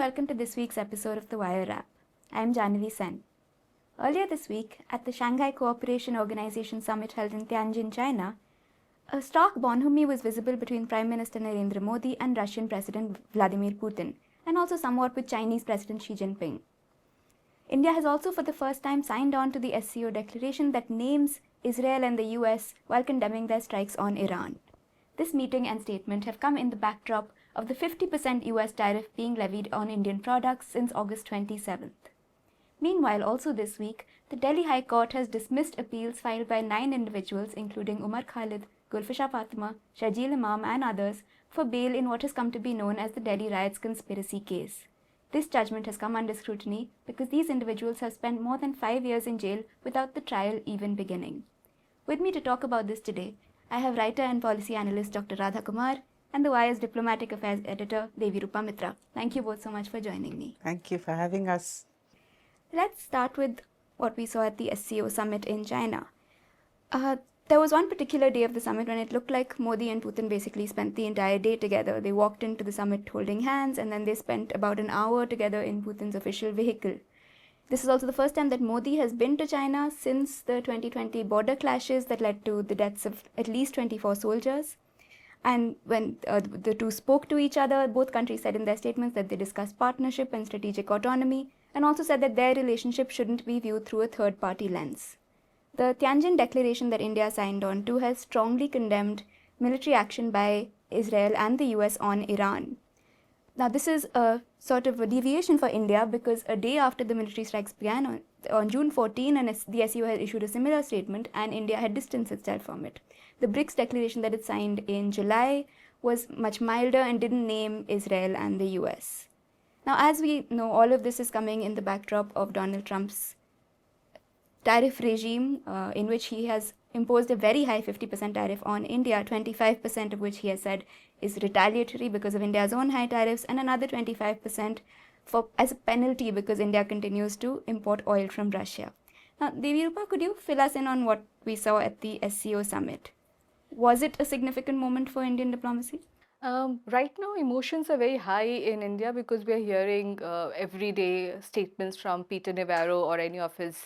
welcome to this week's episode of the Wire Wrap. I am Jahnavi Sen. Earlier this week, at the Shanghai Cooperation Organisation summit held in Tianjin, China, a stark bonhomie was visible between Prime Minister Narendra Modi and Russian President Vladimir Putin, and also somewhat with Chinese President Xi Jinping. India has also for the first time signed on to the SCO declaration that names Israel and the US while condemning their strikes on Iran. This meeting and statement have come in the backdrop of the 50% US tariff being levied on Indian products since August 27th. Meanwhile, also this week, the Delhi High Court has dismissed appeals filed by 9 individuals including Umar Khalid, Gulfisha Fatima, Shajil Imam and others for bail in what has come to be known as the Delhi riots conspiracy case. This judgment has come under scrutiny because these individuals have spent more than 5 years in jail without the trial even beginning. With me to talk about this today, I have writer and policy analyst Dr. Radha Kumar and the Wire's diplomatic affairs editor Devirupa Mitra. Thank you both so much for joining me. Thank you for having us. Let's start with what we saw at the SCO summit in China. There was one particular day of the summit when it looked like Modi and Putin basically spent the entire day together. They walked into the summit holding hands and then they spent about an hour together in Putin's official vehicle. This is also the first time that Modi has been to China since the 2020 border clashes that led to the deaths of at least 24 soldiers. And when the two spoke to each other, both countries said in their statements that they discussed partnership and strategic autonomy, and also said that their relationship shouldn't be viewed through a third-party lens. The Tianjin declaration that India signed on to has strongly condemned military action by Israel and the US on Iran. Now, this is a sort of a deviation for India because a day after the military strikes began on June 14, the SCO had issued a similar statement and India had distanced itself from it. The BRICS declaration that it signed in July was much milder and didn't name Israel and the US. Now, as we know, all of this is coming in the backdrop of Donald Trump's tariff regime in which he has imposed a very high 50% tariff on India, 25% of which he has said is retaliatory because of India's own high tariffs, and another 25% as a penalty because India continues to import oil from Russia. Now, Devirupa, could you fill us in on what we saw at the SCO summit? Was it a significant moment for Indian diplomacy? Right now, emotions are very high in India because we are hearing everyday statements from Peter Navarro or any of his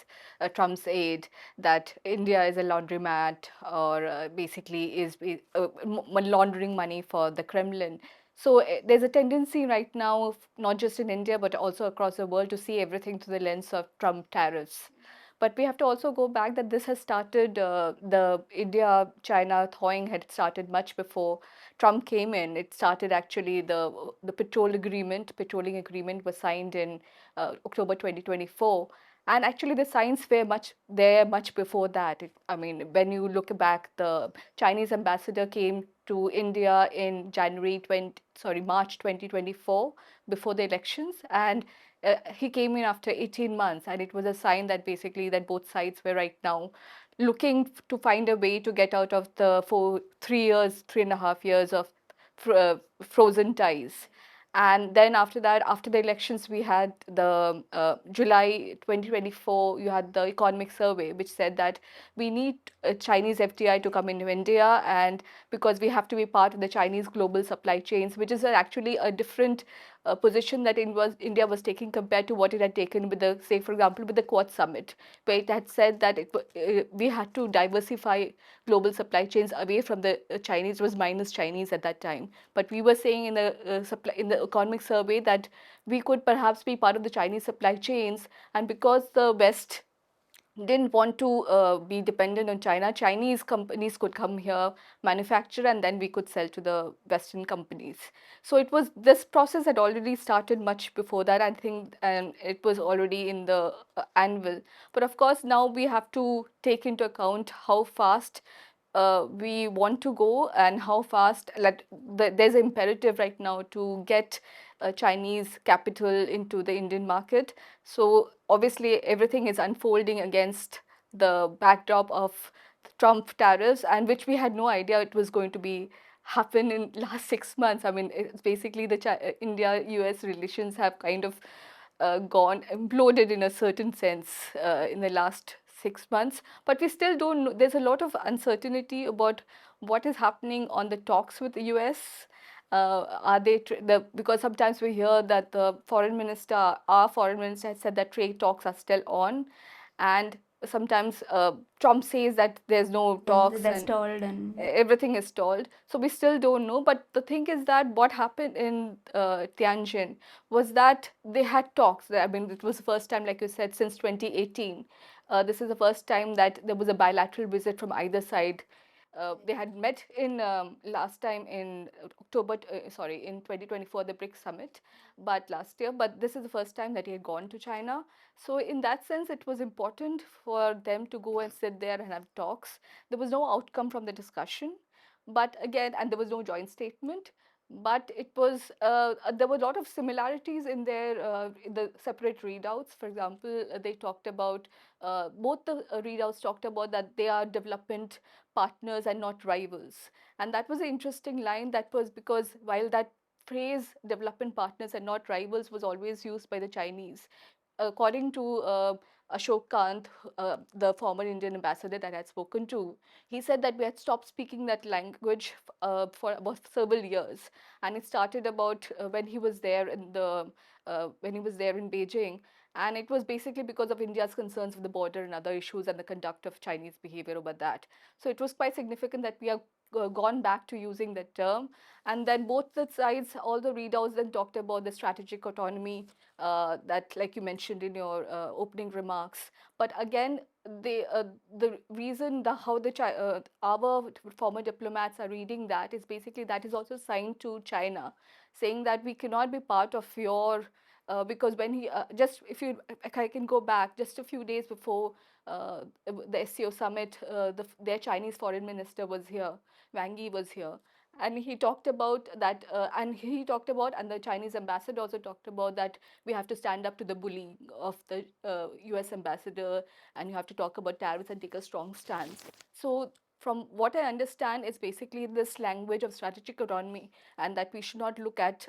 Trump's aide that India is a laundromat or basically is laundering money for the Kremlin. So there's a tendency right now, not just in India but also across the world, to see everything through the lens of Trump tariffs. But we have to also go back that this has started, the India-China thawing had started much before Trump came in. It started actually, the petroleum agreement was signed in October 2024. And actually the signs were much before that. When you look back, the Chinese ambassador came to India in March 2024, before the elections. And he came in after 18 months, and it was a sign that basically that both sides were right now looking to find a way to get out of the 3.5 years of frozen ties. And then after that, after the elections, we had the July 2024, you had the economic survey, which said that we need a Chinese FDI to come into India, and because we have to be part of the Chinese global supply chains, which is actually a different position that India was taking compared to what it had taken with the, say, for example, with the Quad Summit, where it had said that we had to diversify global supply chains away from the Chinese. It was minus Chinese at that time. But we were saying in the economic survey that we could perhaps be part of the Chinese supply chains, and because the West didn't want to be dependent on China, Chinese companies could come here, manufacture, and then we could sell to the Western companies. So this process had already started much before that, I think, and it was already in the anvil. But of course, now we have to take into account how fast we want to go and how fast there's an imperative right now to get Chinese capital into the Indian market. So obviously everything is unfolding against the backdrop of Trump tariffs, and which we had no idea it was going to be happen in last 6 months. It's basically the India-US relations have kind of imploded in a certain sense in the last 6 months, but we still don't know. There's a lot of uncertainty about what is happening on the talks with the US. Are they because sometimes we hear that our foreign minister has said that trade talks are still on, and sometimes Trump says that there's no talks They're and stalled and everything is stalled. So we still don't know. But the thing is that what happened in Tianjin was that they had talks. I mean, it was the first time, like you said, since 2018. This is the first time that there was a bilateral visit from either side. They had met in last time in in 2024, the BRICS summit, but last year. But this is the first time that he had gone to China. So in that sense, it was important for them to go and sit there and have talks. There was no outcome from the discussion, but again, and there was no joint statement. But it was there were a lot of similarities in the separate readouts. For example, they talked about both the readouts talked about that they are development partners and not rivals. And that was an interesting line. That was because while that phrase development partners and not rivals was always used by the Chinese, according to Ashok Kant, the former Indian ambassador that I had spoken to, he said that we had stopped speaking that language for about several years, and it started about when he was there in Beijing, and it was basically because of India's concerns with the border and other issues and the conduct of Chinese behavior over that. So it was quite significant that we have gone back to using that term, and then both the sides, all the readouts then talked about the strategic autonomy that, like you mentioned in your opening remarks. But again, the reason how our former diplomats are reading that is basically that is also signed to China, saying that we cannot be part of your because when he just if I can go back just a few days before the SCO summit, their Chinese foreign minister was here, Wang Yi was here, and he talked about that, and the Chinese ambassador also talked about that we have to stand up to the bully of the US ambassador, and you have to talk about tariffs and take a strong stance. So from what I understand, it's basically this language of strategic autonomy, and that we should not look at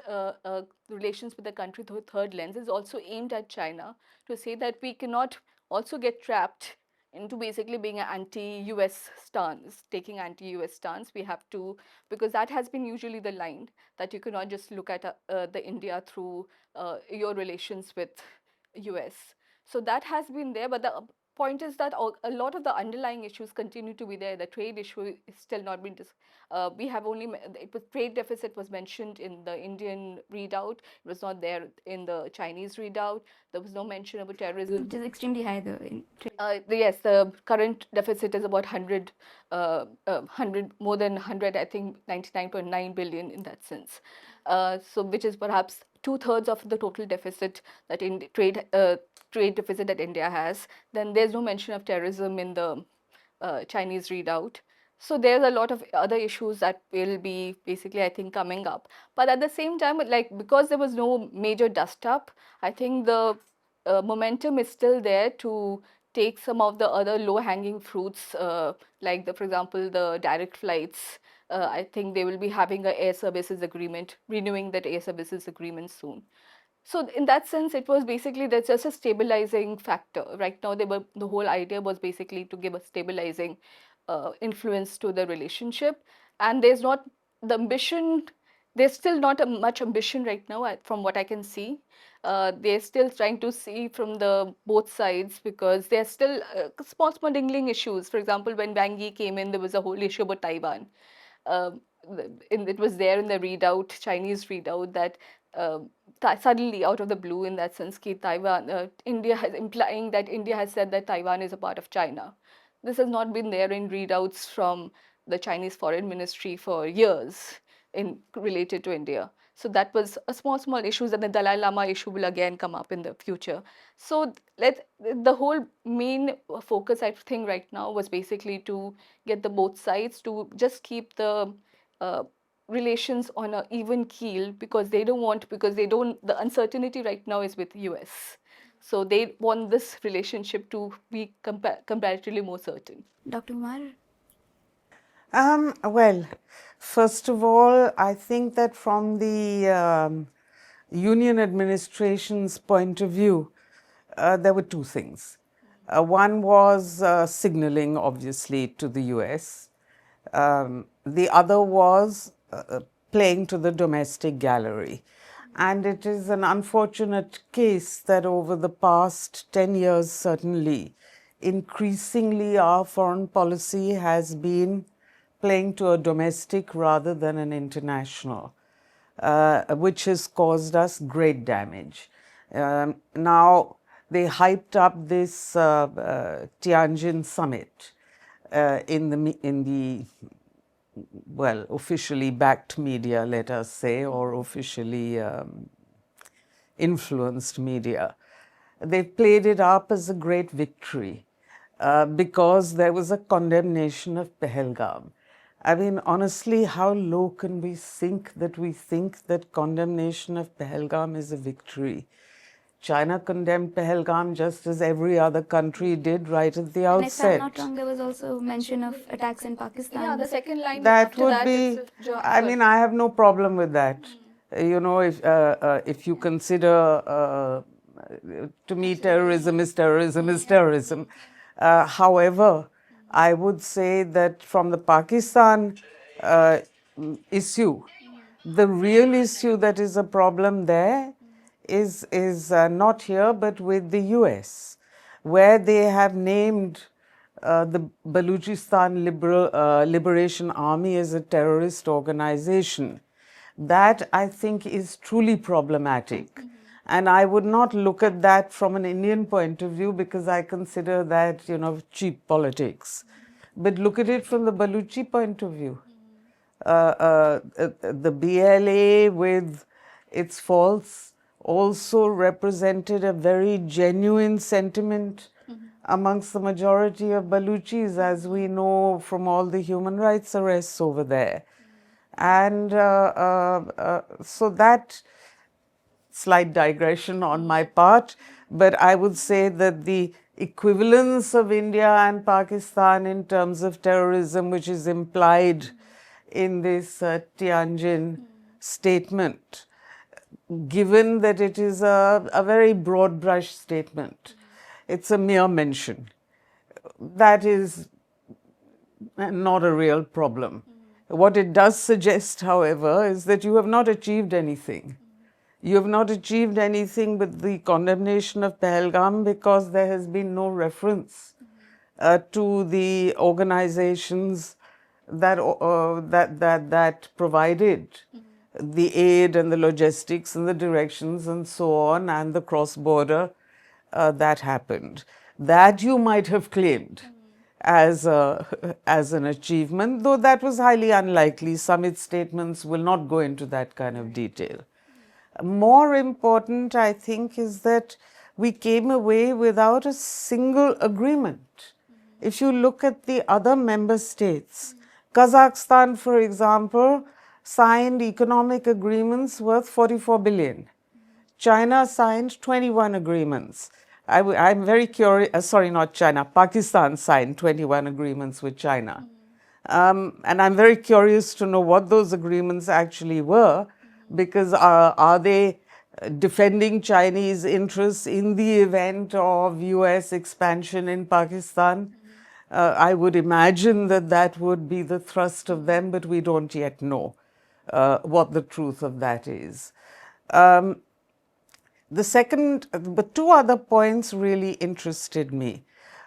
relations with the country through a third lens is also aimed at China, to say that we cannot also get trapped into basically being an anti-US stance, taking anti-US stance. We have to, because that has been usually the line, that you cannot just look at the India through your relations with US. So that has been there, but the point is that a lot of the underlying issues continue to be there. The trade issue is still not been we have only it was trade deficit was mentioned in the Indian readout. It was not there in the Chinese readout. There was no mention about terrorism, which is extremely high though in trade. Yes, the current deficit is about 100 more than 100, I think 99.9 billion in that sense. So which is perhaps two-thirds of the total deficit that in trade deficit that India has. Then there's no mention of terrorism in the Chinese readout. So there's a lot of other issues that will be basically, I think, coming up. But at the same time, like, because there was no major dust up, I think the momentum is still there to take some of the other low-hanging fruits, like for example, the direct flights. I think they will be having a air services agreement, renewing that air services agreement soon. So in that sense, it was basically that's just a stabilizing factor. Right now, the whole idea was basically to give a stabilizing influence to the relationship, and there's not the ambition. There's still not much ambition right now, from what I can see. They're still trying to see from the both sides, because there's still small dingling issues. For example, when Wang Yi came in, there was a whole issue about Taiwan. Um, it was there in the readout, Chinese readout, that suddenly out of the blue, in that sense, India has implying that India has said that Taiwan is a part of China. This has not been there in readouts from the Chinese Foreign Ministry for years in related to India. So that was a small issues, and the Dalai Lama issue will again come up in the future. So the whole main focus, I think, right now was basically to get the both sides to just keep the uh, relations on an even keel, because the uncertainty right now is with US. So they want this relationship to be comparatively more certain. Dr. Kumar? Well, first of all, I think that from the Union administration's point of view, there were two things. One was signaling, obviously, to the US. The other was playing to the domestic gallery. And it is an unfortunate case that over the past 10 years, certainly, increasingly our foreign policy has been playing to a domestic rather than an international, which has caused us great damage. Now, they hyped up this Tianjin summit in the well, officially backed media, let us say, or officially influenced media. They played it up as a great victory because there was a condemnation of Pahalgam. I mean, honestly, how low can we sink that we think that condemnation of Pahalgam is a victory? China condemned Pahalgam just as every other country did right at the outset. And if I'm not wrong, there was also mention of attacks in Pakistan. Yeah, the second line That after would that be, is I mean, I have no problem with that. You know, if you consider, to me, terrorism is terrorism is terrorism. However, I would say that from the Pakistan issue, the real issue that is a problem there is not here but with the US, where they have named the Baluchistan Liberation Army as a terrorist organization. That, I think, is truly problematic. And I would not look at that from an Indian point of view because I consider that, you know, cheap politics. But look at it from the Baluchi point of view. The BLA, with its faults, also represented a very genuine sentiment amongst the majority of Baluchis, as we know from all the human rights arrests over there. And so that, slight digression on my part, but I would say that the equivalence of India and Pakistan in terms of terrorism, which is implied in this Tianjin statement, given that it is a very broad brush statement, it's a mere mention. That is not a real problem. What it does suggest, however, is that you have not achieved anything. You have not achieved anything with the condemnation of Pahalgam because there has been no reference to the organizations that provided the aid and the logistics and the directions and so on, and the cross-border that happened. That you might have claimed as an achievement, though that was highly unlikely. Summit statements will not go into that kind of detail. More important, I think, is that we came away without a single agreement. If you look at the other member states, Kazakhstan, for example, signed economic agreements worth 44 billion. China signed 21 agreements. I'm very curious, sorry, not China, Pakistan signed 21 agreements with China. And I'm very curious to know what those agreements actually were, because are they defending Chinese interests in the event of US expansion in Pakistan? I would imagine that that would be the thrust of them, but we don't yet know what the truth of that is. The two other points really interested me.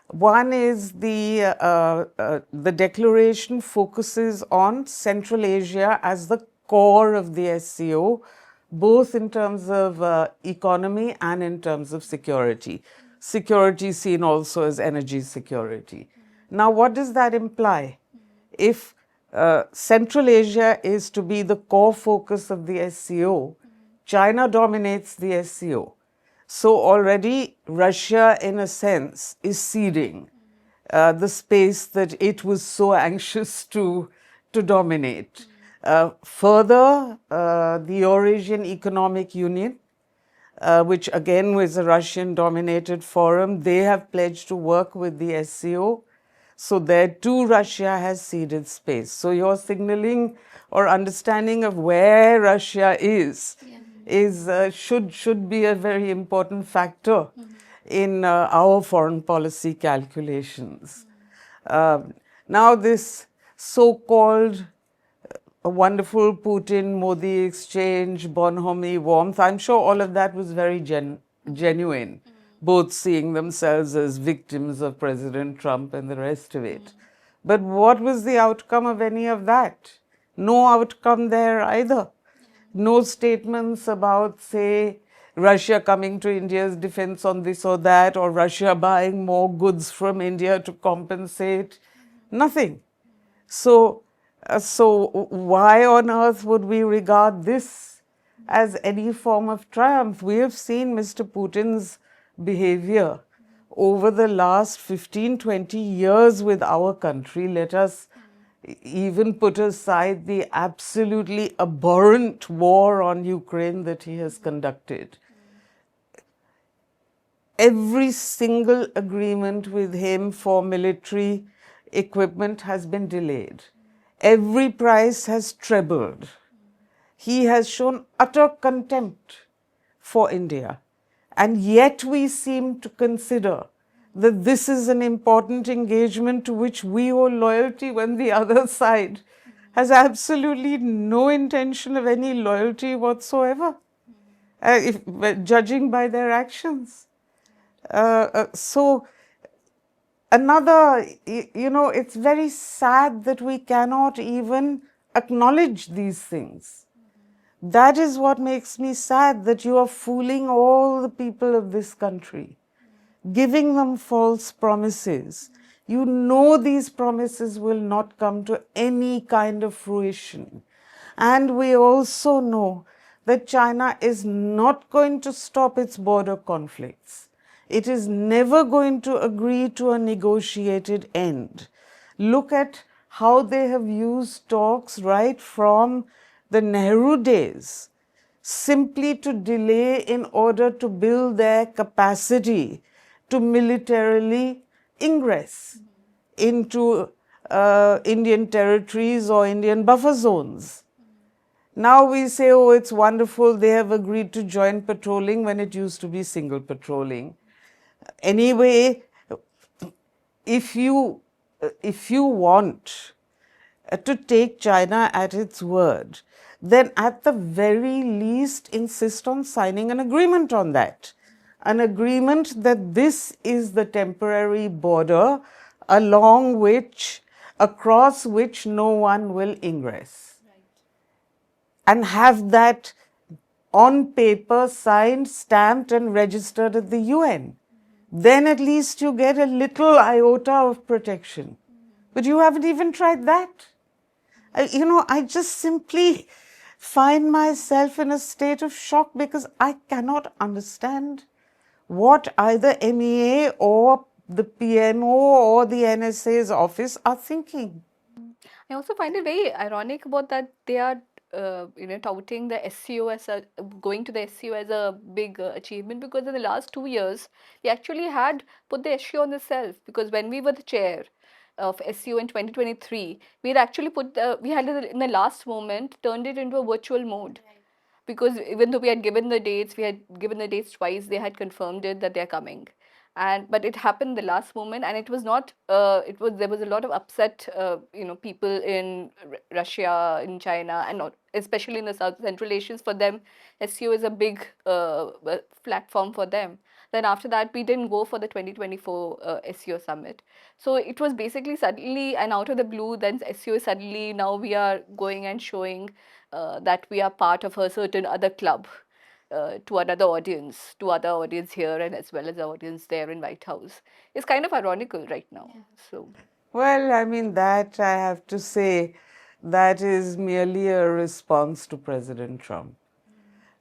One is the declaration focuses on Central Asia as the core of the SCO, both in terms of economy and in terms of security. Security seen also as energy security. Now, what does that imply? If Central Asia is to be the core focus of the SCO, China dominates the SCO. So already Russia, in a sense, is ceding the space that it was so anxious to dominate. Further, the Eurasian Economic Union, which again was a Russian-dominated forum, they have pledged to work with the SCO. So there too, Russia has ceded space. So your signaling or understanding of where Russia is should be a very important factor in our foreign policy calculations. Now, this so-called a wonderful Putin-Modi exchange, bonhomie, warmth. I'm sure all of that was very genuine, both seeing themselves as victims of President Trump and the rest of it. But what was the outcome of any of that? No outcome there either. No statements about, say, Russia coming to India's defense on this or that, or Russia buying more goods from India to compensate. Nothing. So why on earth would we regard this as any form of triumph? We have seen Mr. Putin's behavior over the last 15, 20 years with our country. Let us even put aside the absolutely abhorrent war on Ukraine that he has conducted. Every single agreement with him for military equipment has been delayed. Every price has trebled. He has shown utter contempt for India. And yet we seem to consider that this is an important engagement to which we owe loyalty when the other side has absolutely no intention of any loyalty whatsoever, judging by their actions. So another, it's very sad that we cannot even acknowledge these things. That is what makes me sad, that you are fooling all the people of this country, giving them false promises. You know these promises will not come to any kind of fruition. And we also know that China is not going to stop its border conflicts. It is never going to agree to a negotiated end. Look at how they have used talks right from the Nehru days, simply to delay in order to build their capacity to militarily ingress into Indian territories or Indian buffer zones. Now we say, oh, it's wonderful, they have agreed to joint patrolling when it used to be single patrolling. Anyway, if you want to take China at its word, then at the very least insist on signing an agreement on that. An agreement that this is the temporary border across which no one will ingress. Right. And have that on paper, signed, stamped and registered at the UN. Then at least you get a little iota of protection. But you haven't even tried that. I just simply find myself in a state of shock because I cannot understand what either MEA or the PMO or the NSA's office are thinking. I also find it very ironic about that they are, touting the SCO going to the SCO as a big achievement, because in the last 2 years, we actually had put the SCO on itself, because when we were the chair of SCO in 2023, we had actually we had in the last moment turned it into a virtual mode. Because even though we had given the dates, twice, they had confirmed it that they're coming. But it happened the last moment, and it was not. There was a lot of upset, people in Russia, in China, and especially in the South Central Asians. For them, SCO is a big platform for them. Then after that, we didn't go for the 2024 SCO summit. So it was basically suddenly and out of the blue. Then SCO suddenly, now we are going and showing that we are part of a certain other club. To other audience here, and as well as the audience there in White House. It's kind of ironical right now. Yeah. So, well, I mean, that I have to say, that is merely a response to President Trump.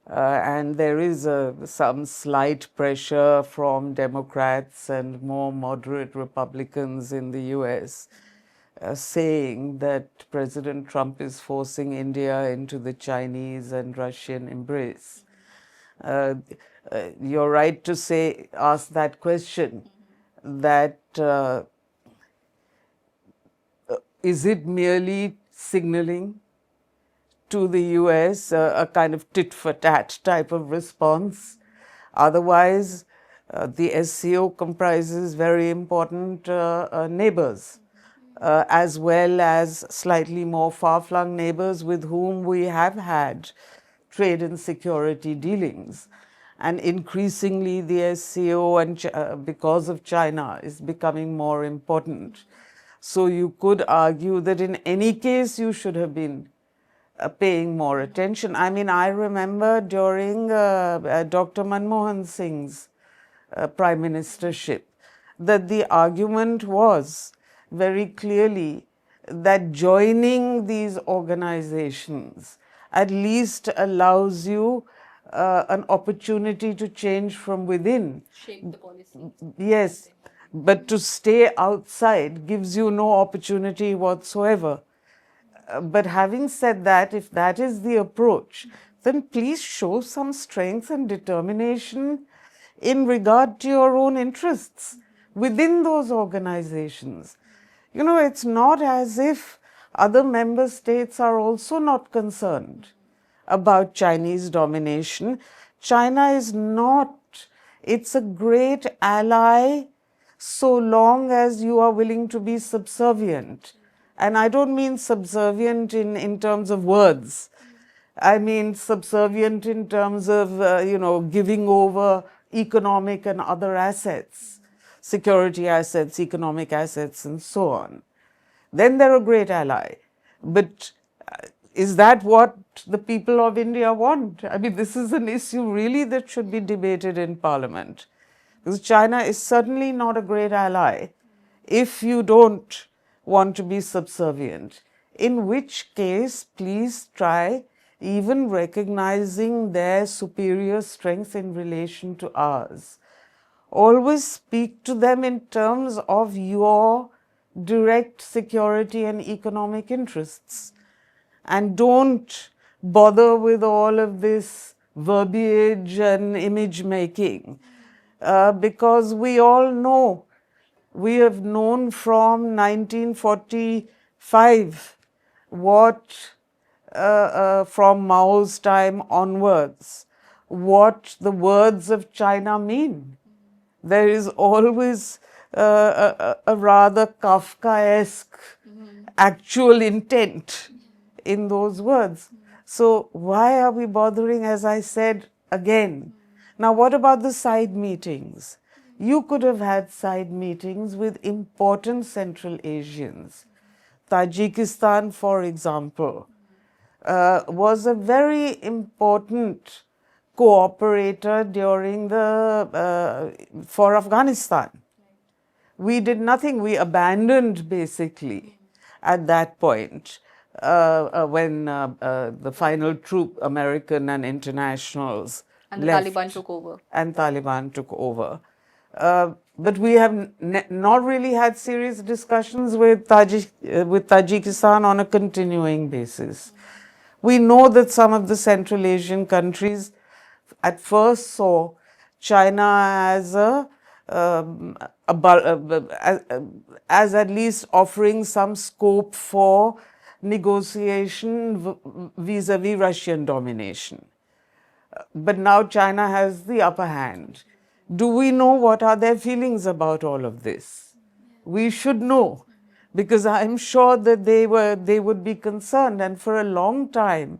And there is some slight pressure from Democrats and more moderate Republicans in the US saying that President Trump is forcing India into the Chinese and Russian embrace. You're right to ask that question, that is it merely signaling to the US a kind of tit-for-tat type of response? Otherwise, the SCO comprises very important neighbors as well as slightly more far-flung neighbors with whom we have had trade and security dealings. And increasingly, the SCO, and because of China, is becoming more important. So you could argue that in any case, you should have been paying more attention. I mean, I remember during Dr. Manmohan Singh's prime ministership that the argument was very clearly that joining these organizations at least allows you an opportunity to change from within. Shape the policy. Yes, but to stay outside gives you no opportunity whatsoever. But having said that, if that is the approach, then please show some strength and determination in regard to your own interests within those organizations. You know, it's not as if other member states are also not concerned about Chinese domination. China is not. It's a great ally so long as you are willing to be subservient. And I don't mean subservient in terms of words. I mean subservient in terms of, giving over economic and other assets, security assets, economic assets, and so on. Then they're a great ally. But is that what the people of India want? I mean, this is an issue really that should be debated in Parliament. Because China is certainly not a great ally if you don't want to be subservient. In which case, please try even recognizing their superior strength in relation to ours. Always speak to them in terms of your direct security and economic interests. And don't bother with all of this verbiage and image making. Because we all know, we have known from 1945 what, from Mao's time onwards, what the words of China mean. There is always a rather Kafkaesque actual intent in those words. So why are we bothering, as I said again? Now, what about the side meetings? You could have had side meetings with important Central Asians. Tajikistan, for example, was a very important cooperator during for Afghanistan. We did nothing. We abandoned, basically, at that point, when the final troop, American and internationals, And the left. Taliban took over. And Taliban took over. But we have not really had serious discussions with Tajikistan on a continuing basis. We know that some of the Central Asian countries at first saw China as as at least offering some scope for negotiation vis-a-vis Russian domination. But now China has the upper hand. Do we know what are their feelings about all of this? We should know, because I'm sure that they would be concerned. And for a long time,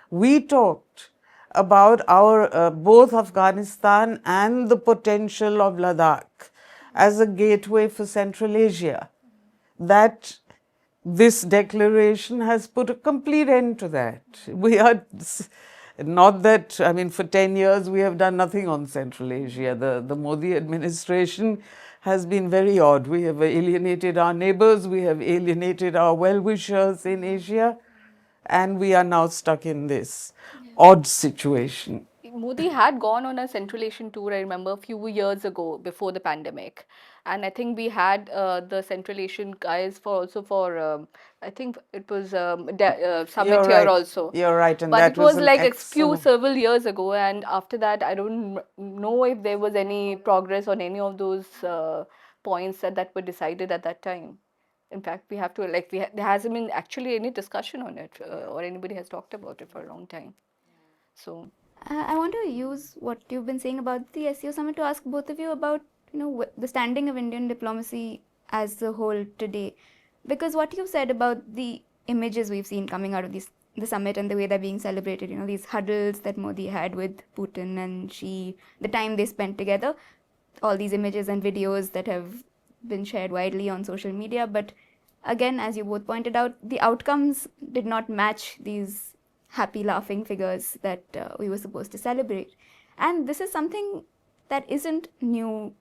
we talked about our both Afghanistan and the potential of Ladakh as a gateway for Central Asia. That this declaration has put a complete end to that. We are not that, I mean, for 10 years we have done nothing on Central Asia. The Modi administration has been very odd. We have alienated our neighbors, we have alienated our well-wishers in Asia, and we are now stuck in this odd situation. Modi had gone on a Central Asian tour, I remember, a few years ago before the pandemic. And I think we had the Central Asian guys for I think it was summit You're here right. also. You're right, and But that it was an like excellent... several years ago, and after that, I don't know if there was any progress on any of those points that were decided at that time. In fact, we have to there hasn't been actually any discussion on it, or anybody has talked about it for a long time. So. I want to use what you've been saying about the SCO summit to ask both of you about the standing of Indian diplomacy as a whole today. Because what you said about the images we've seen coming out of the summit and the way they're being celebrated, these huddles that Modi had with Putin and Xi, the time they spent together, all these images and videos that have been shared widely on social media. But again, as you both pointed out, the outcomes did not match these happy laughing figures that we were supposed to celebrate. And this is something that isn't new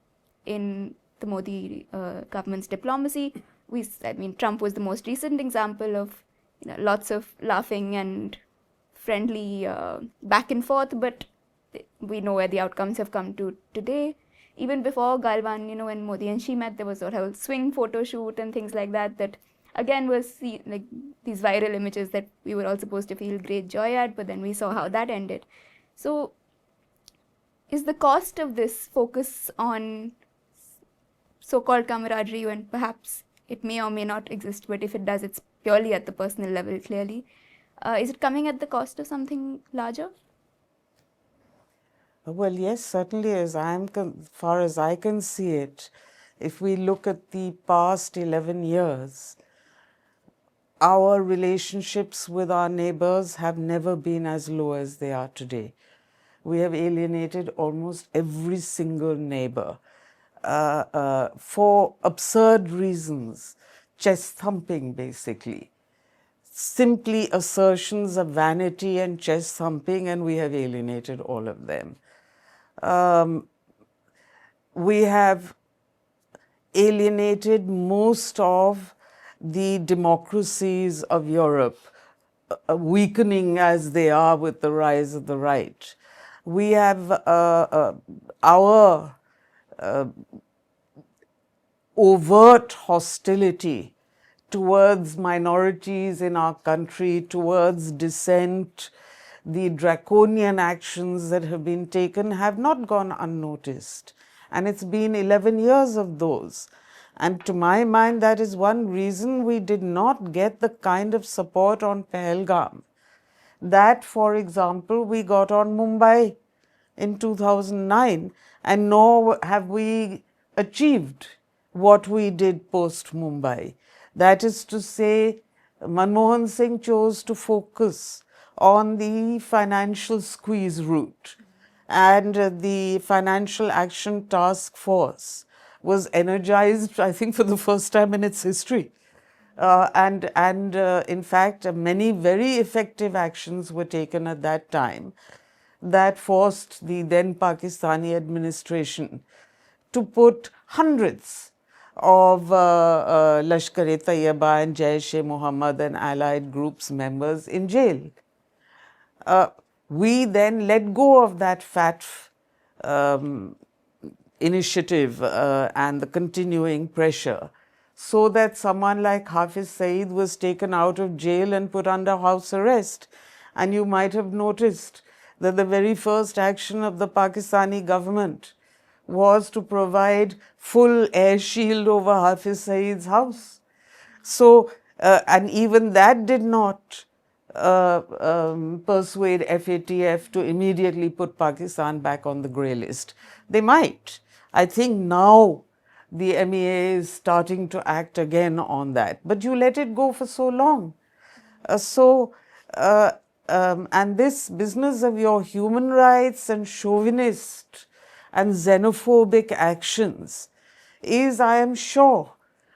in the Modi government's diplomacy. Trump was the most recent example of lots of laughing and friendly back and forth, but we know where the outcomes have come to today. Even before Galwan, when Modi and Xi met, there was a whole swing photo shoot and things like that. That again was like these viral images that we were all supposed to feel great joy at, but then we saw how that ended. So, is the cost of this focus on so-called camaraderie, when perhaps it may or may not exist, but if it does, it's purely at the personal level, clearly. Is it coming at the cost of something larger? Well, yes, certainly, far as I can see it, if we look at the past 11 years, our relationships with our neighbors have never been as low as they are today. We have alienated almost every single neighbor for absurd reasons, chest thumping basically. Simply assertions of vanity and chest thumping, and we have alienated all of them. We have alienated most of the democracies of Europe, weakening as they are with the rise of the right. We have our overt hostility towards minorities in our country, towards dissent, the draconian actions that have been taken have not gone unnoticed. And it's been 11 years of those. And to my mind, that is one reason we did not get the kind of support on Pahalgam that, for example, we got on Mumbai in 2009, and nor have we achieved what we did post-Mumbai. That is to say, Manmohan Singh chose to focus on the financial squeeze route, and the Financial Action Task Force was energized, I think, for the first time in its history. In fact, many very effective actions were taken at that time that forced the then Pakistani administration to put hundreds of Lashkar-e-Taiba and Jaish-e-Mohammed and allied groups members in jail. We then let go of that fat initiative and the continuing pressure, so that someone like Hafiz Saeed was taken out of jail and put under house arrest. And you might have noticed that the very first action of the Pakistani government was to provide full air shield over Hafiz Saeed's house. So, and even that did not persuade FATF to immediately put Pakistan back on the grey list. They might. I think now the MEA is starting to act again on that. But you let it go for so long. And this business of your human rights and chauvinist and xenophobic actions is, I am sure,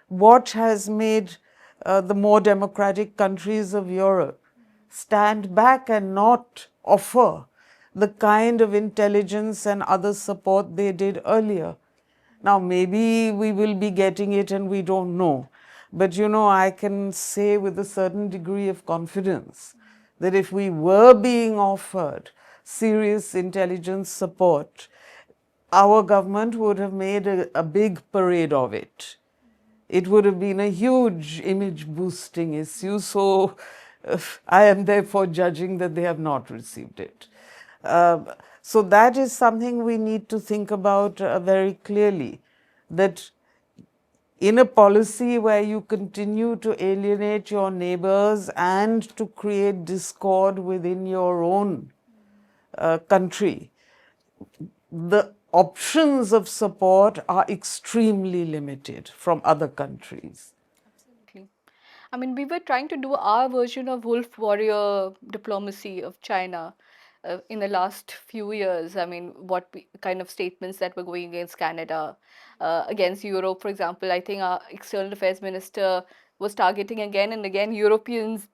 what has made the more democratic countries of Europe stand back and not offer the kind of intelligence and other support they did earlier. Now, maybe we will be getting it and we don't know. But I can say with a certain degree of confidence that if we were being offered serious intelligence support, our government would have made a big parade of it. It would have been a huge image boosting issue. So I am therefore judging that they have not received it. So that is something we need to think about very clearly, that in a policy where you continue to alienate your neighbors and to create discord within your own country, the options of support are extremely limited from other countries. Absolutely. I mean, we were trying to do our version of wolf warrior diplomacy of China in the last few years. I mean, kind of statements that were going against Canada, against Europe, for example. I think our external affairs minister was targeting again and again Europeans.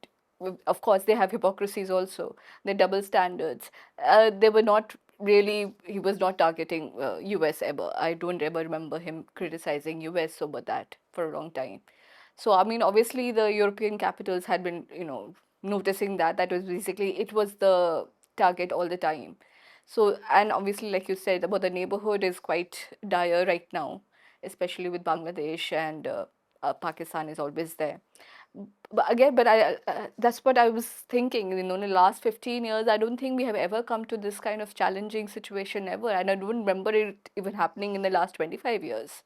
Of course, they have hypocrisies also, their double standards. They were not really, he was not targeting US ever. I don't ever remember him criticizing US over that for a long time. So, I mean, obviously the European capitals had been, noticing that. That was basically, it was the target all the time. So, and obviously, like you said, about the neighborhood is quite dire right now, especially with Bangladesh and Pakistan is always there. But again, that's what I was thinking, in the last 15 years, I don't think we have ever come to this kind of challenging situation ever. And I don't remember it even happening in the last 25 years,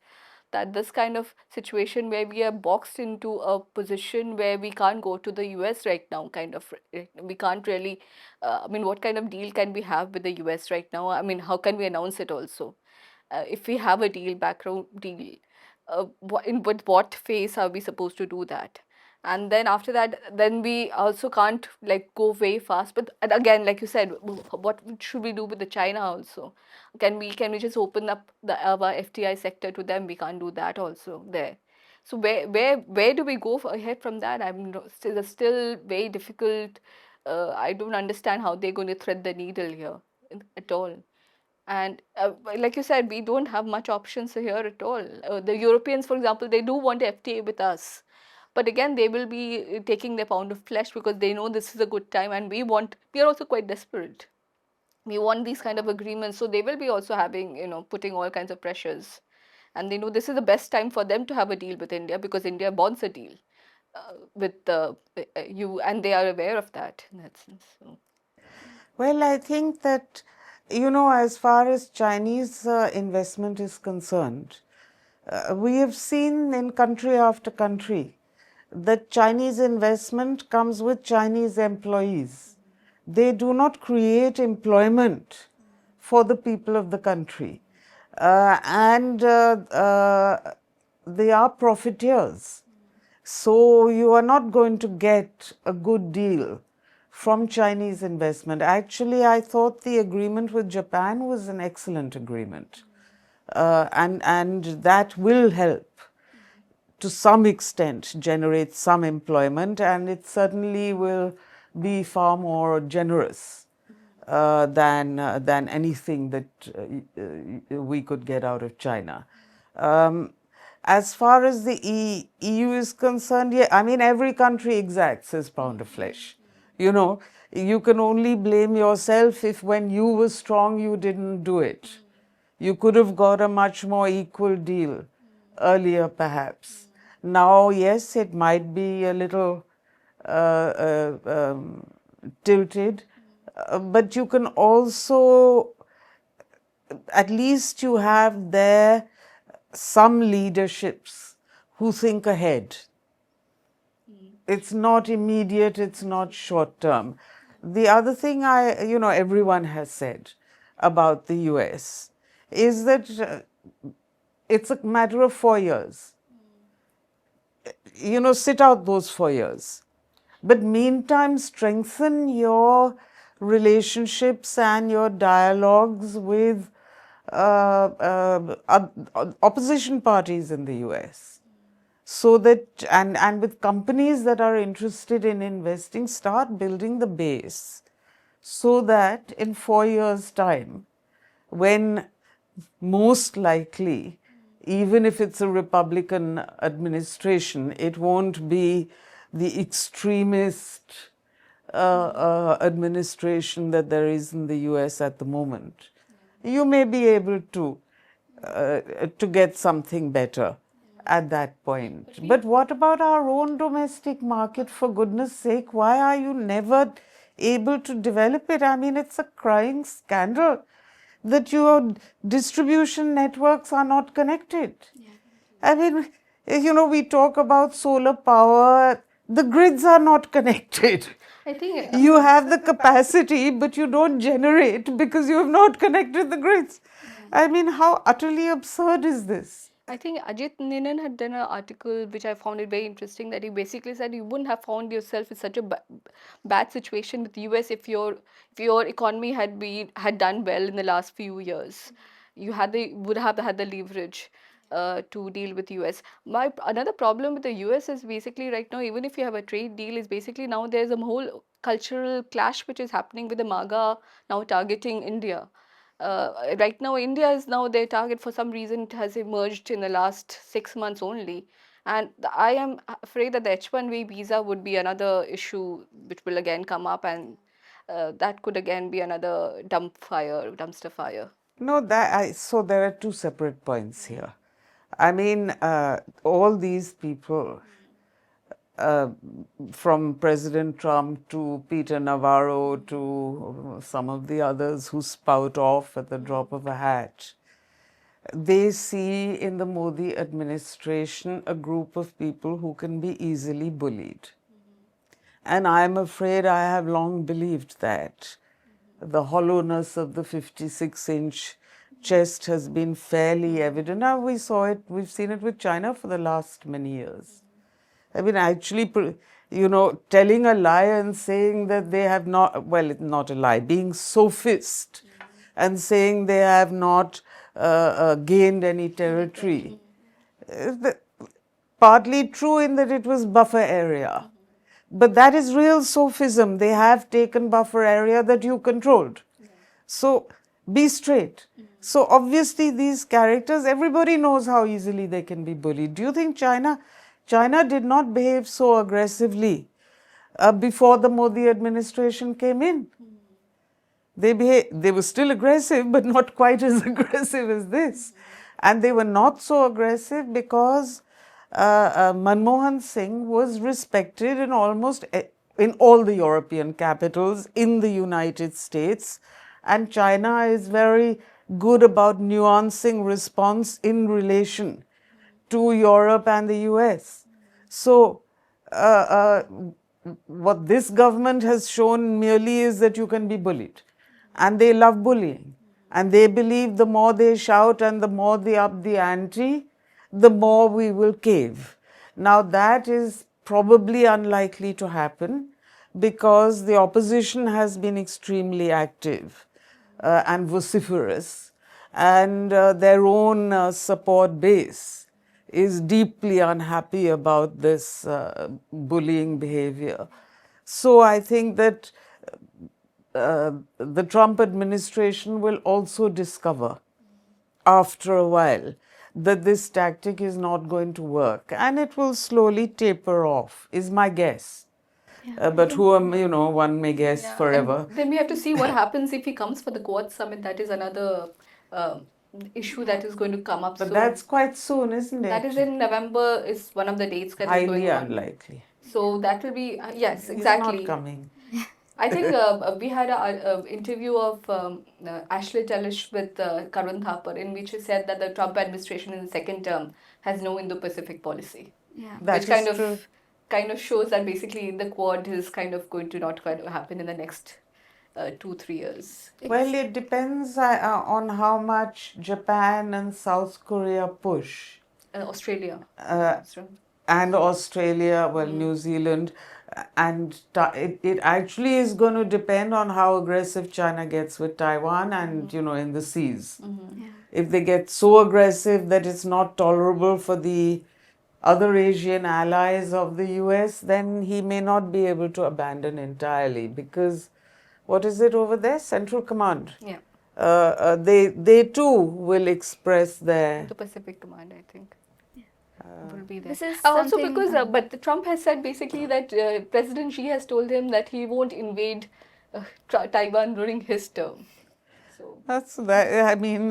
that this kind of situation where we are boxed into a position where we can't go to the US right now, kind of, we can't really, I mean, what kind of deal can we have with the US right now? I mean, how can we announce it also? If we have a deal, background deal, with what phase are we supposed to do that? And then after that, then we also can't like go very fast. But and again, like you said, what should we do with the China also? Can we just open up our FTI sector to them? We can't do that also there. So where do we go ahead from that? Still very difficult. I don't understand how they're going to thread the needle here at all. And like you said, we don't have much options here at all. The Europeans, for example, they do want FTA with us. But again, they will be taking their pound of flesh because they know this is a good time, and we are also quite desperate. We want these kind of agreements. So they will be also having, putting all kinds of pressures. And they know this is the best time for them to have a deal with India because India wants a deal with you, and they are aware of that in that sense. So. Well, I think that, as far as Chinese investment is concerned, we have seen in country after country that Chinese investment comes with Chinese employees. They do not create employment for the people of the country. And they are profiteers. So you are not going to get a good deal from Chinese investment. Actually, I thought the agreement with Japan was an excellent agreement. And that will help to some extent generate some employment, and it certainly will be far more generous than anything that we could get out of China. As far as the EU is concerned, yeah, I mean, every country exacts his pound of flesh. You can only blame yourself if when you were strong, you didn't do it. You could have got a much more equal deal earlier, perhaps. Now, yes, it might be a little tilted, but you can also, at least you have there some leaderships who think ahead. It's not immediate, it's not short term. The other thing everyone has said about the US is that it's a matter of 4 years. Sit out those 4 years. But meantime, strengthen your relationships and your dialogues with opposition parties in the US. So that, and with companies that are interested in investing, start building the base so that in 4 years' time, when most likely, even if it's a Republican administration, it won't be the extremist administration that there is in the US at the moment. You may be able to get something better at that point. But what about our own domestic market, for goodness sake? Why are you never able to develop it? I mean, it's a crying scandal that your distribution networks are not connected. Yeah. I mean, we talk about solar power, the grids are not connected. I think you have the capacity, but you don't generate because you have not connected the grids. I mean, how utterly absurd is this? I think Ajit Ninan had done an article which I found it very interesting, that he basically said you wouldn't have found yourself in such a bad situation with the US if your economy had done well in the last few years. You would have had the leverage to deal with US. My another problem with the US is basically right now, even if you have a trade deal, is basically now there's a whole cultural clash which is happening with the MAGA now targeting India. Right now, India is now their target. For some reason, it has emerged in the last 6 months only. And I am afraid that the H-1B visa would be another issue which will again come up, and that could again be another dumpster fire. No, so there are two separate points here. I mean, all these people, uh, from President Trump to Peter Navarro to some of the others who spout off at the drop of a hat, they see in the Modi administration a group of people who can be easily bullied. And I'm afraid I have long believed that. The hollowness of the 56-inch chest has been fairly evident. Now we've seen it with China for the last many years. I mean, actually, telling a lie and saying that they have not, well, it's not a lie, being sophist and saying they have not gained any territory. Partly true in that it was buffer area. But that is real sophism. They have taken buffer area that you controlled. So be straight. So obviously these characters, everybody knows how easily they can be bullied. Do you think China did not behave so aggressively before the Modi administration came in? They were still aggressive, but not quite as aggressive as this. And they were not so aggressive because Manmohan Singh was respected in in all the European capitals, in the United States, and China is very good about nuancing response in relation to Europe and the US. So, what this government has shown merely is that you can be bullied. And they love bullying. And they believe the more they shout and the more they up the ante, the more we will cave. Now, that is probably unlikely to happen because the opposition has been extremely active and vociferous, and their own support base is deeply unhappy about this bullying behavior. So I think that the Trump administration will also discover after a while that this tactic is not going to work and it will slowly taper off, is my guess. But one may guess Yeah, forever. and then we have to see what happens if he comes for the Quad Summit. That is another issue that is going to come up But soon. that's quite soon, isn't That it? is in November, is one of the dates that is Highly going on. unlikely. So that will be, yes, He's exactly. not coming. I think we had an interview of Ashley Tellish with Karun Thapar, in which he said that the Trump administration in the second term has no Indo-Pacific policy. Yeah. That Which is true. kind of shows that basically the Quad is kind of going to not going to happen in the next 2-3 years. Well, it depends on how much Japan and South Korea push. Australia. And Australia, well, New Zealand, and it actually is going to depend on how aggressive China gets with Taiwan and, in the seas. Yeah. If they get so aggressive that it's not tolerable for the other Asian allies of the US, then he may not be able to abandon entirely because what is it over there? Central Command. Yeah. They too will express their. The Pacific Command, I think. Will be there. This is Also something, because, but Trump has said basically that President Xi has told him that he won't invade Taiwan during his term. So That's that. I mean,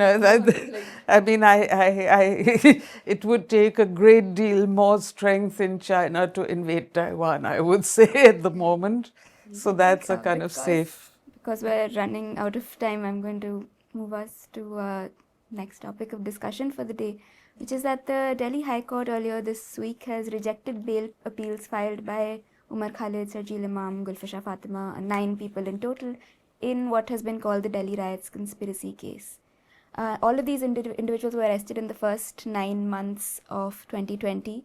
it would take a great deal more strength in China to invade Taiwan, I would say, at the moment. So that's a kind of safe. Because we're running out of time, I'm going to move us to next topic of discussion for the day, which is that the Delhi High Court earlier this week has rejected bail appeals filed by Umar Khalid, Sarjil Imam, Gulfasha Fatima, and 9 people in total in what has been called the Delhi riots conspiracy case. All of these individuals were arrested in the first 9 months of 2020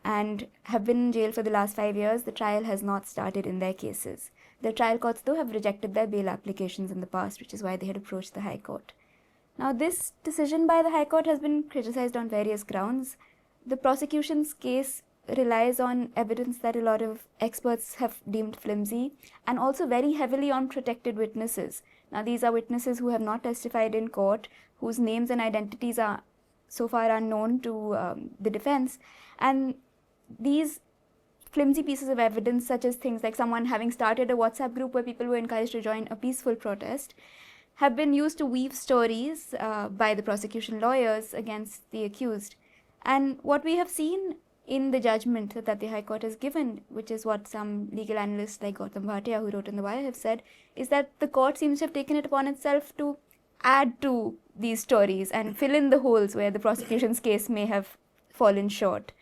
and have been in jail for the last 5 years. The trial has not started in their cases. The trial courts, though, have rejected their bail applications in the past, which is why they had approached the High Court. Now, this decision by the High Court has been criticized on various grounds. The prosecution's case relies on evidence that a lot of experts have deemed flimsy, and also very heavily on protected witnesses. Now, these are witnesses who have not testified in court, whose names and identities are so far unknown to the defense, and these flimsy pieces of evidence, such as things like someone having started a WhatsApp group where people were encouraged to join a peaceful protest, have been used to weave stories by the prosecution lawyers against the accused. And what we have seen in the judgment that the High Court has given, which is what some legal analysts like Gautam Bhatia, who wrote in The Wire, have said, is that the court seems to have taken it upon itself to add to these stories and fill in the holes where the prosecution's case may have fallen short.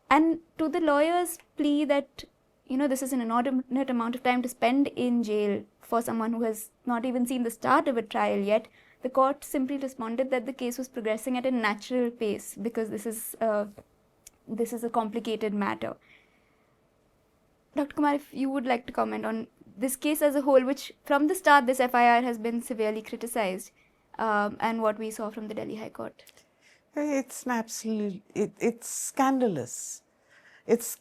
And to the lawyers' plea that, this is an inordinate amount of time to spend in jail for someone who has not even seen the start of a trial yet, the court simply responded that the case was progressing at a natural pace because this is a complicated matter. Dr. Kumar, if you would like to comment on this case as a whole, which from the start this FIR has been severely criticized, and what we saw from the Delhi High Court. It's scandalous. It's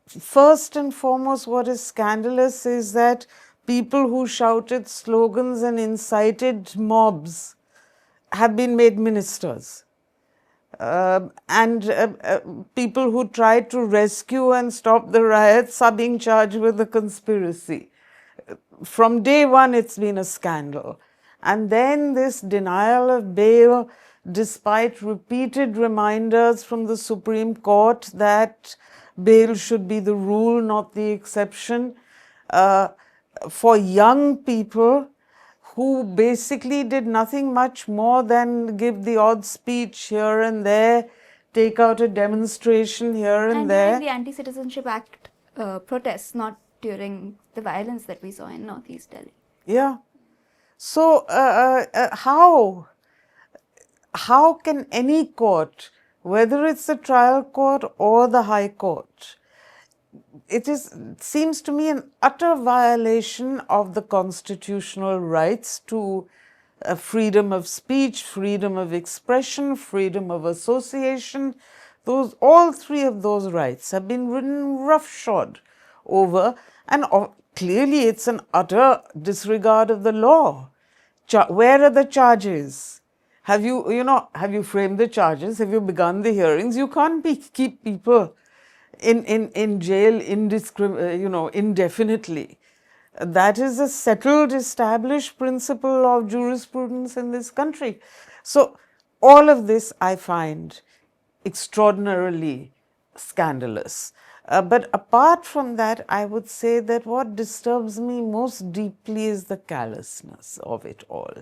first and foremost, what is scandalous is that people who shouted slogans and incited mobs have been made ministers. And people who tried to rescue and stop the riots are being charged with a conspiracy. From day one, it's been a scandal. And then this denial of bail, despite repeated reminders from the Supreme Court that bail should be the rule, not the exception, for young people who basically did nothing much more than give the odd speech here and there, take out a demonstration here and there. During the Anti-Citizenship Act protests, not during the violence that we saw in Northeast Delhi. Yeah. So how can any court, whether it's the trial court or the High Court, it seems to me an utter violation of the constitutional rights to freedom of speech, freedom of expression, freedom of association. All three of those rights have been ridden roughshod over, and clearly it's an utter disregard of the law. Where are the charges? Have you framed the charges? Have you begun the hearings? You can't keep people in jail indefinitely. That is a settled, established principle of jurisprudence in this country. So all of this I find extraordinarily scandalous. But apart from that, I would say that what disturbs me most deeply is the callousness of it all.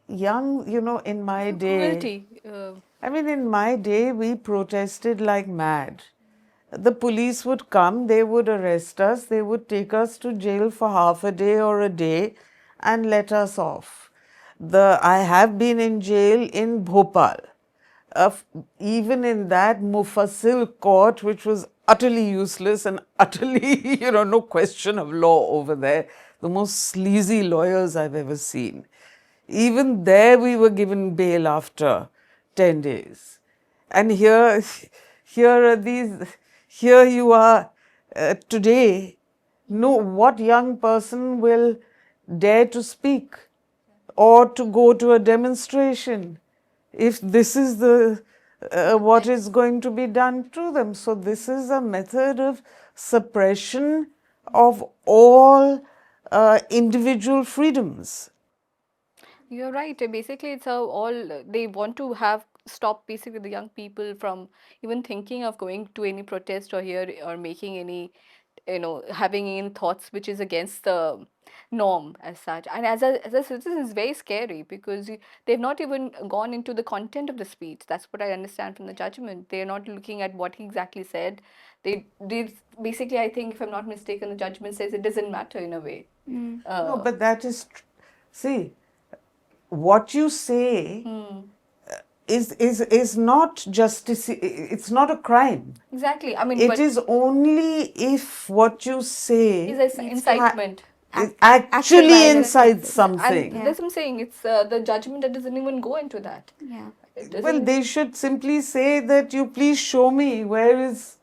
In my day, Cruelty. in my day, we protested like mad. The police would come, they would arrest us, they would take us to jail for half a day or a day and let us off. I have been in jail in Bhopal. Even in that Mufassil court, which was utterly useless and utterly, no question of law over there, the most sleazy lawyers I've ever seen. Even there we were given bail after 10 days. And here you are today. What young person will dare to speak or to go to a demonstration if this is what is going to be done to them? So this is a method of suppression of all individual freedoms. You're right. Basically, it's they want to stop basically the young people from even thinking of going to any protest or making any, having any thoughts which is against the norm as such. And as a citizen, it's very scary because they've not even gone into the content of the speech. That's what I understand from the judgment. They're not looking at what he exactly said. They basically, I think, if I'm not mistaken, the judgment says it doesn't matter in a way. No, but that is, see, what you say is not justice. It's not a crime. Exactly. I mean, It but is only if what you say is an incitement. it Actual actually violence incites against- something. And that's what I'm saying. It's the judgment that doesn't even go into that. Yeah. It Well, doesn't. they should simply say that you please show me where is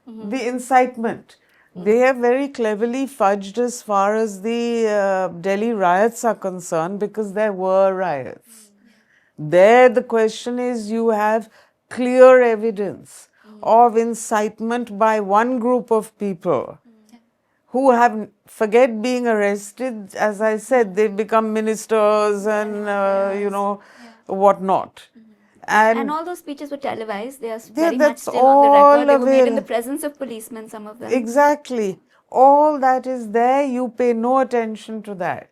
the incitement. They have very cleverly fudged as far as the Delhi riots are concerned, because there were riots. There, the question is, you have clear evidence of incitement by one group of people who have, forget being arrested, as I said, they've become ministers and, whatnot. And all those speeches were televised. They are very much that's still on the all record. They were made in the available. presence of policemen, some of them. Exactly. All that is there, you pay no attention to that.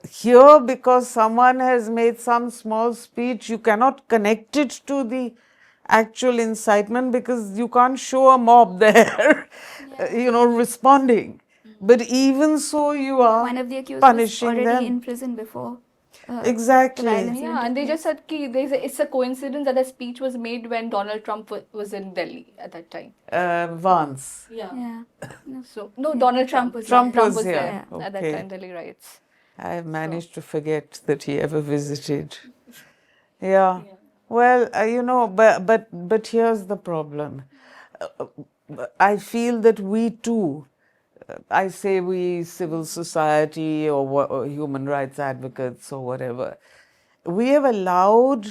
Here, because someone has made some small speech, you cannot connect it to the actual incitement, because you can't show a mob there, responding. But even so, you are One of the accused punishing was already them. in prison before. Exactly. The violence even Yeah, took and they place. just said ki it's a coincidence that the speech was made when Donald Trump was in Delhi at that time. Vance. Yeah. No. So no, Donald Trump was Trump there. was there here. at that Okay. time. Delhi riots. I managed to forget that he ever visited. Yeah. Well, but here's the problem. I feel that we too, I say we, civil society or human rights advocates or whatever, we have allowed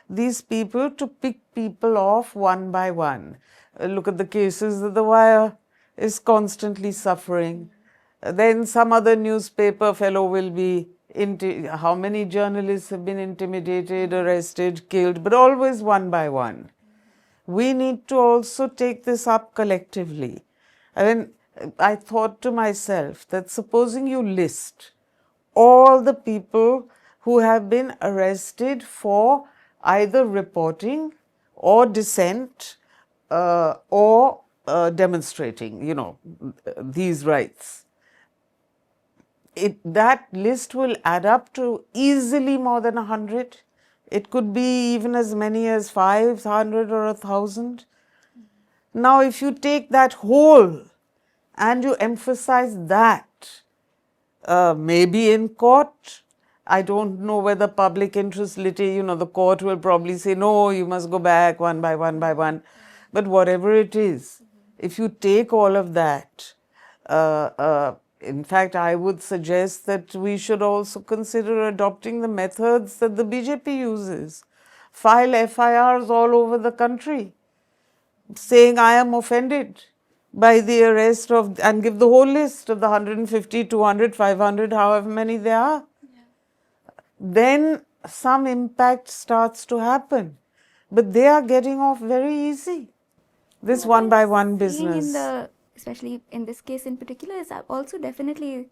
these people to pick people off one by one. Look at the cases that The Wire is constantly suffering. Then some other newspaper fellow will be, how many journalists have been intimidated, arrested, killed, but always one by one. We need to also take this up collectively. I mean, I thought to myself that supposing you list all the people who have been arrested for either reporting or dissent or demonstrating, these rights. That list will add up to easily more than 100. It could be even as many as 500 or 1,000. Now, if you take that whole and you emphasize that, maybe in court, I don't know whether public interest the court will probably say, no, you must go back one by one by one. But whatever it is, if you take all of that, in fact, I would suggest that we should also consider adopting the methods that the BJP uses. File FIRs all over the country, saying I am offended by the arrest of, and give the whole list of the 150, 200, 500, however many there are. Then some impact starts to happen. But they are getting off very easy. This one by one business. Especially in this case in particular, is also definitely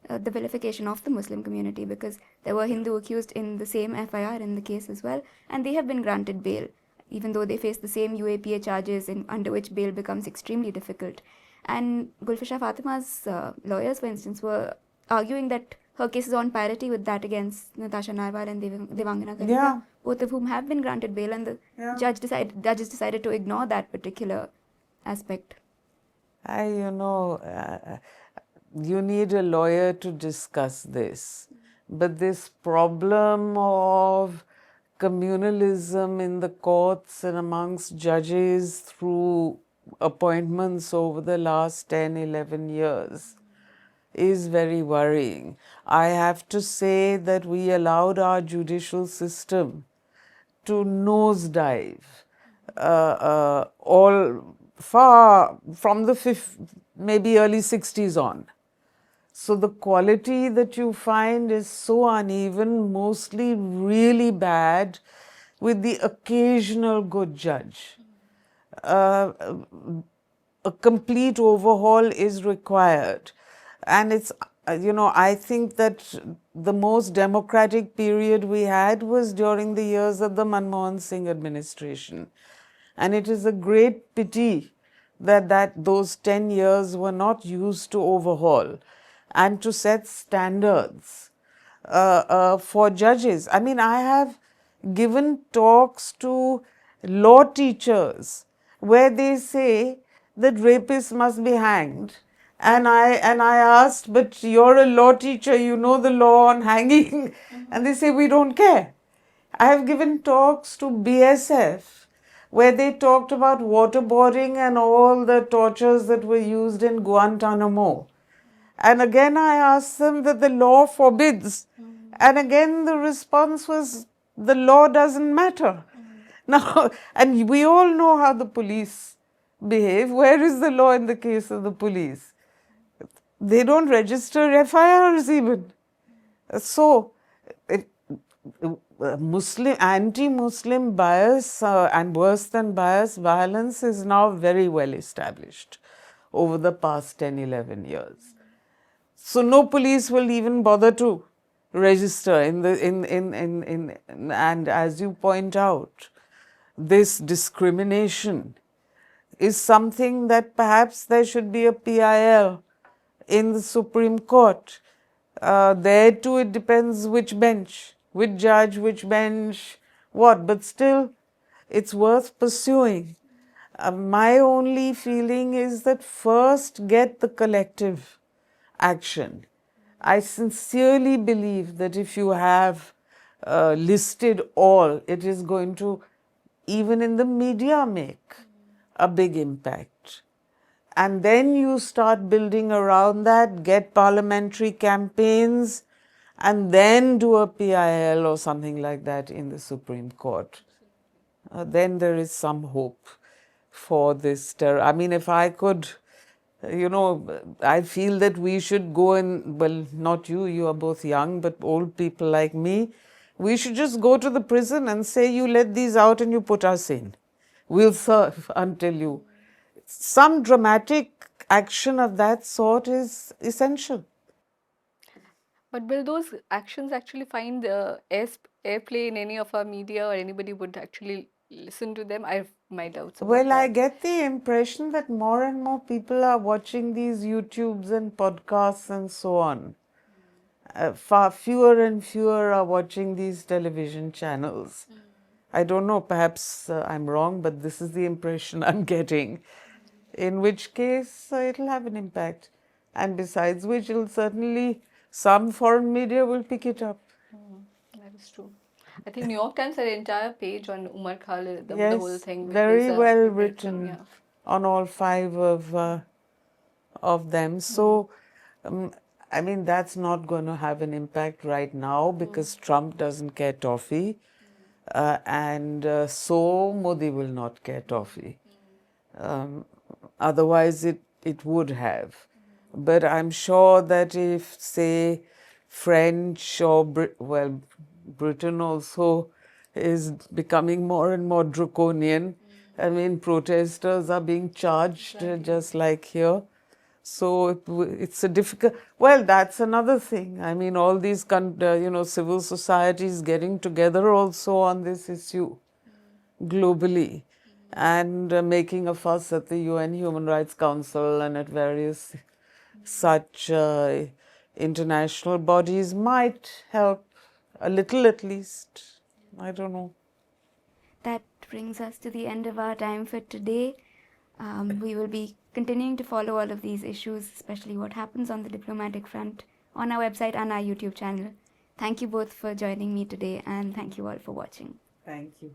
the vilification of the Muslim community, because there were Hindu accused in the same FIR in the case as well, and they have been granted bail, even though they face the same UAPA charges under which bail becomes extremely difficult. And Gulfisha Fatima's lawyers, for instance, were arguing that her case is on parity with that against Natasha Narwal and Devangana Kalika, both of whom have been granted bail, and the judges decided to ignore that particular aspect. You need a lawyer to discuss this. But this problem of communalism in the courts and amongst judges through appointments over the last 10, 11 years is very worrying. I have to say that we allowed our judicial system to nosedive all far from the maybe early 60s on. So the quality that you find is so uneven, mostly really bad, with the occasional good judge. A complete overhaul is required. And it's, I think that the most democratic period we had was during the years of the Manmohan Singh administration. And it is a great pity that those 10 years were not used to overhaul and to set standards for judges. I mean, I have given talks to law teachers where they say that rapists must be hanged. And I asked, but you're a law teacher, you know the law on hanging. And they say, we don't care. I have given talks to BSF where they talked about waterboarding and all the tortures that were used in Guantanamo. And again, I asked them that the law forbids. And again, the response was the law doesn't matter. Now, and we all know how the police behave. Where is the law in the case of the police? They don't register FIRs even. So, anti-Muslim bias and worse than bias, violence is now very well established over the past 10, 11 years. So no police will even bother to register and as you point out, this discrimination is something that perhaps there should be a PIL in the Supreme Court. There too it depends which bench, which judge, which bench, what, but still it's worth pursuing. My only feeling is that first get the collective action. I sincerely believe that if you have listed all, it is going to, even in the media, make a big impact. And then you start building around that, get parliamentary campaigns, and then do a PIL or something like that in the Supreme Court. Then there is some hope for this terror. I mean, if I could, I feel that we should go and, well, not you, you are both young, but old people like me, we should just go to the prison and say, you let these out and you put us in. We'll serve until you. Some dramatic action of that sort is essential. But will those actions actually find airplay in any of our media, or anybody would actually listen to them? I have my doubts about Well, I that. get the impression that more and more people are watching these YouTubes and podcasts and so on. Far fewer and fewer are watching these television channels. I don't know, perhaps I'm wrong, but this is the impression I'm getting. In which case, it'll have an impact. And besides which, it'll certainly, some foreign media will pick it up. That is true. I think New York Times had an entire page on Umar Khalid, the whole Yes, thing, which very was well a great written thing, yeah. on all five of them. So, I mean, that's not going to have an impact right now because Trump doesn't care toffee. And so Modi will not care toffee. Otherwise, it would have. But I'm sure that if, say, French or, Britain also is becoming more and more draconian. I mean, protesters are being charged just like here. So it's a difficult. Well, that's another thing. I mean, all these civil societies getting together also on this issue globally and making a fuss at the UN Human Rights Council and at various such international bodies might help a little at least. I don't know. That brings us to the end of our time for today. We will be continuing to follow all of these issues, especially what happens on the diplomatic front, on our website and our YouTube channel. Thank you both for joining me today, and thank you all for watching. Thank you.